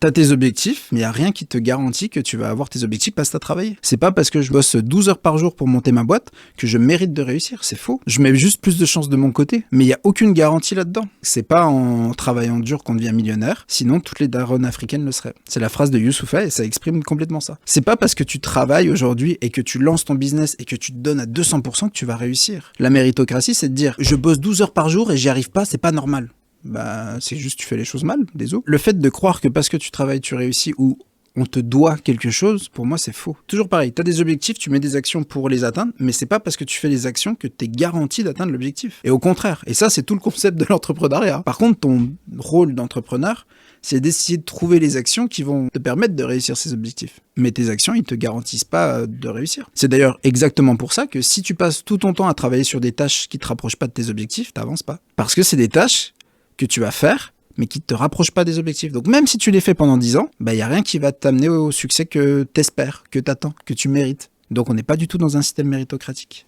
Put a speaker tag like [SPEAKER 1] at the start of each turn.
[SPEAKER 1] T'as tes objectifs, mais il n'y a rien qui te garantit que tu vas avoir tes objectifs parce que t'as travaillé. C'est pas parce que je bosse 12 heures par jour pour monter ma boîte que je mérite de réussir. C'est faux. Je mets juste plus de chances de mon côté. Mais il n'y a aucune garantie là-dedans. C'est pas en travaillant dur qu'on devient millionnaire. Sinon, toutes les daronnes africaines le seraient. C'est la phrase de Youssoufa et ça exprime complètement ça. C'est pas parce que tu travailles aujourd'hui et que tu lances ton business et que tu te donnes à 200% que tu vas réussir. La méritocratie, c'est de dire je bosse 12 heures par jour et j'y arrive pas, c'est pas normal. Bah, c'est juste tu fais les choses mal, désolé. Le fait de croire que parce que tu travailles, tu réussis ou on te doit quelque chose, pour moi, c'est faux. Toujours pareil, t'as des objectifs, tu mets des actions pour les atteindre, mais c'est pas parce que tu fais les actions que t'es garanti d'atteindre l'objectif. Et au contraire. Et ça, c'est tout le concept de l'entrepreneuriat. Par contre, ton rôle d'entrepreneur, c'est d'essayer de trouver les actions qui vont te permettre de réussir ces objectifs. Mais tes actions, ils te garantissent pas de réussir. C'est d'ailleurs exactement pour ça que si tu passes tout ton temps à travailler sur des tâches qui te rapprochent pas de tes objectifs, t'avances pas. Parce que c'est des tâches que tu vas faire, mais qui ne te rapprochent pas des objectifs. Donc même si tu les fais pendant 10 ans, il n'y a rien qui va t'amener au succès que t'espères, que t'attends, que tu mérites. Donc on n'est pas du tout dans un système méritocratique.